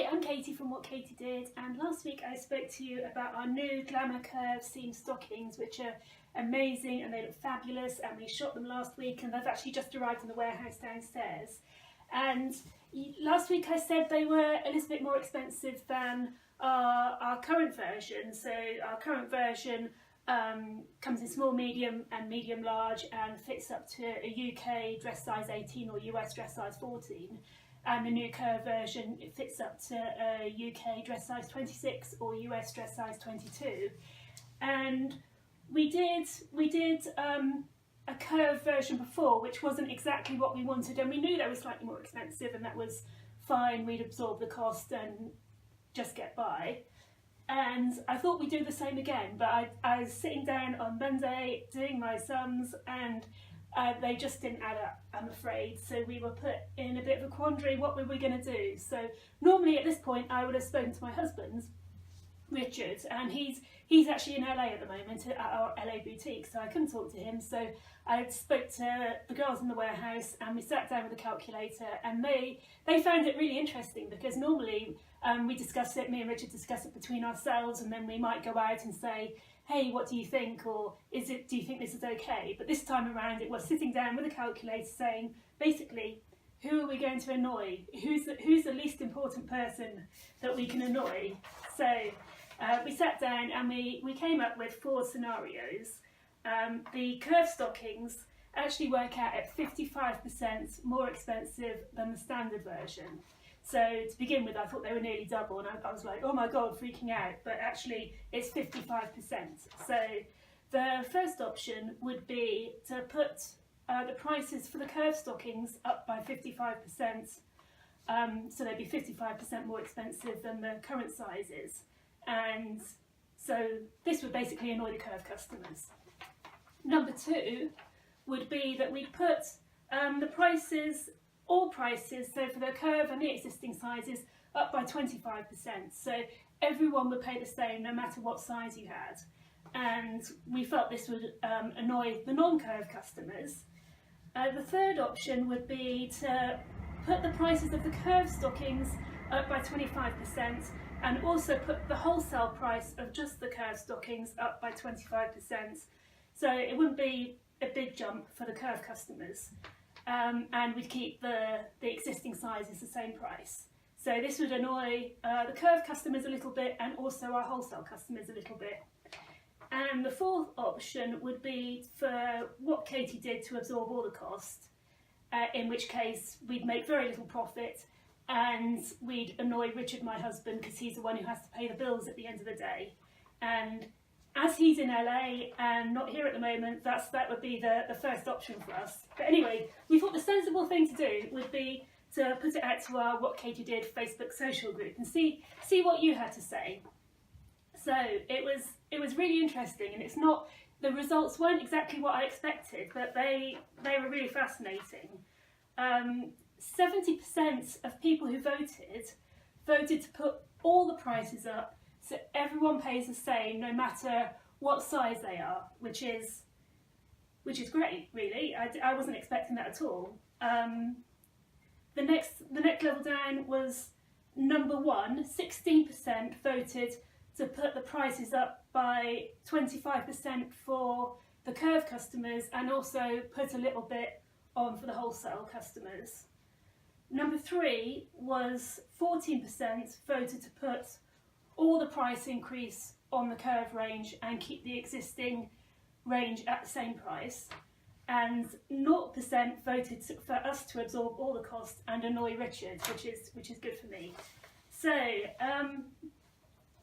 Hi, I'm Katie from What Katie Did, and last week I spoke to you about our new Glamour Curve seam stockings, which are amazing and they look fabulous, and we shot them last week and they've actually just arrived in the warehouse downstairs. And last week I said they were a little bit more expensive than our current version. So our current version comes in small, medium and medium large and fits up to a UK dress size 18 or US dress size 14. And the new Curve version, it fits up to a UK dress size 26 or US dress size 22. And we did a Curve version before, which wasn't exactly what we wanted, and we knew that was slightly more expensive, and that was fine. We'd absorb the cost and just get by. And I thought we'd do the same again, but I was sitting down on Monday doing my sums, and they just didn't add up, I'm afraid. So we were put in a bit of a quandary. What were we going to do? So normally at this point I would have spoken to my husband, Richard, and he's actually in LA at the moment at our LA boutique, so I couldn't talk to him. So I spoke to the girls in the warehouse, and we sat down with a calculator, and they found it really interesting, because normally we discuss it, me and Richard discuss it between ourselves, and then we might go out and say, hey, what do you think, or do you think this is okay? But this time around it was sitting down with a calculator saying, basically, who are we going to annoy? Who's the least important person that we can annoy? So we sat down and we came up with 4 scenarios. The Curve stockings actually work out at 55% more expensive than the standard version. So to begin with, I thought they were nearly double, and I was like, oh my god, freaking out, but actually it's 55%. So the first option would be to put the prices for the Curve stockings up by 55%, so they'd be 55% more expensive than the current sizes. And so this would basically annoy the Curve customers. Number 2 would be that we'd put the prices, all prices, so for the Curve and the existing sizes, up by 25%. So everyone would pay the same no matter what size you had. And we felt this would annoy the non-Curve customers. The third option would be to put the prices of the Curve stockings up by 25%, and also put the wholesale price of just the Curve stockings up by 25%. So it wouldn't be a big jump for the Curve customers. And we'd keep the existing sizes the same price. So this would annoy the Curve customers a little bit, and also our wholesale customers a little bit. And the fourth option would be for What Katie Did to absorb all the cost, in which case we'd make very little profit, and we'd annoy Richard, my husband, because he's the one who has to pay the bills at the end of the day. And as he's in LA and not here at the moment, that would be the first option for us. But anyway, we thought the sensible thing to do would be to put it out to our What Katie Did Facebook social group and see what you had to say. So it was really interesting, and the results weren't exactly what I expected, but they were really fascinating. 70% of people who voted to put all the prices up, so everyone pays the same no matter what size they are, which is great, really. I wasn't expecting that at all. The next level down was number 1. 16% voted to put the prices up by 25% for the Curve customers, and also put a little bit on for the wholesale customers. Number 3 was 14% voted to put all the price increase on the Curve range and keep the existing range at the same price. And 0% voted for us to absorb all the cost and annoy Richard, which is good for me. So,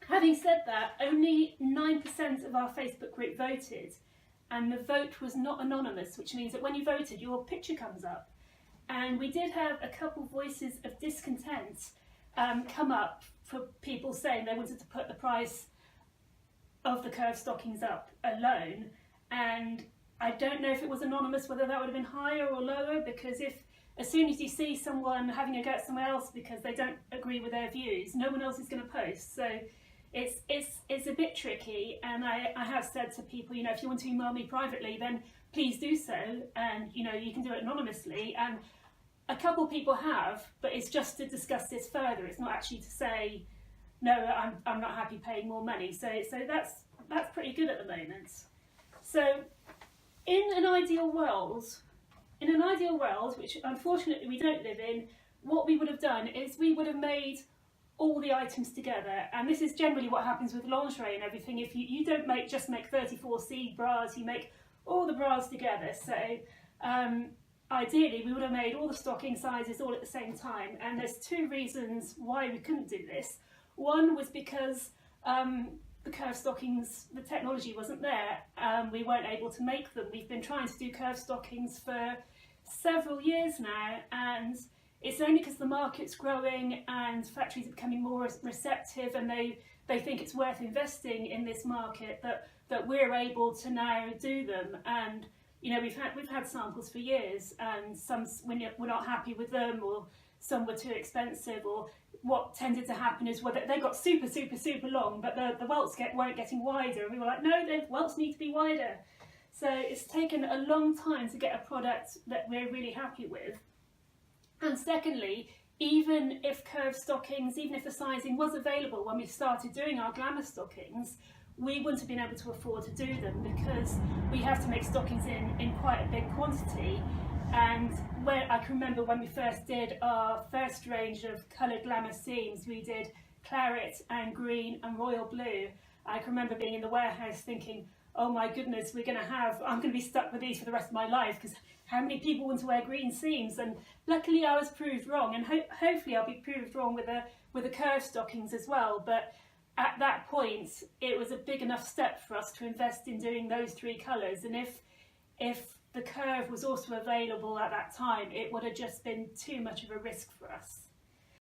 having said that, only 9% of our Facebook group voted, and the vote was not anonymous, which means that when you voted, your picture comes up. And we did have a couple voices of discontent come up for people saying they wanted to put the price of the Curve stockings up alone. And I don't know if it was anonymous, whether that would have been higher or lower, because as soon as you see someone having a go at someone else because they don't agree with their views, no one else is going to post. So it's a bit tricky, and I have said to people, if you want to email me privately, then please do so, and you can do it anonymously. And a couple people have, but it's just to discuss this further. It's not actually to say, no, I'm not happy paying more money. So that's pretty good at the moment. So in an ideal world, which unfortunately we don't live in, what we would have done is we would have made all the items together, and this is generally what happens with lingerie and everything. If you don't just make 34C bras, you make all the bras together. So ideally we would have made all the stocking sizes all at the same time, and there's two reasons why we couldn't do this. One was because the curved stockings, the technology wasn't there. We weren't able to make them. We've been trying to do curved stockings for several years now, and it's only because the market's growing and factories are becoming more receptive, and they think it's worth investing in this market, that we're able to now do them. And you know, we've had samples for years, and some we're not happy with them, or some were too expensive, or what tended to happen is, well, they got super long, but the welts weren't getting wider, and we were like, no, the welts need to be wider. So it's taken a long time to get a product that we're really happy with. And secondly, even if curved stockings, even if the sizing was available when we started doing our glamour stockings, we wouldn't have been able to afford to do them, because we have to make stockings in quite a big quantity. And I can remember when we first did our first range of coloured glamour seams, we did claret and green and royal blue. I can remember being in the warehouse thinking, oh my goodness, I'm going to be stuck with these for the rest of my life, because how many people want to wear green seams? And luckily I was proved wrong, and hopefully I'll be proved wrong with the curved stockings as well. But at that point, it was a big enough step for us to invest in doing those three colours. And if the curve was also available at that time, it would have just been too much of a risk for us.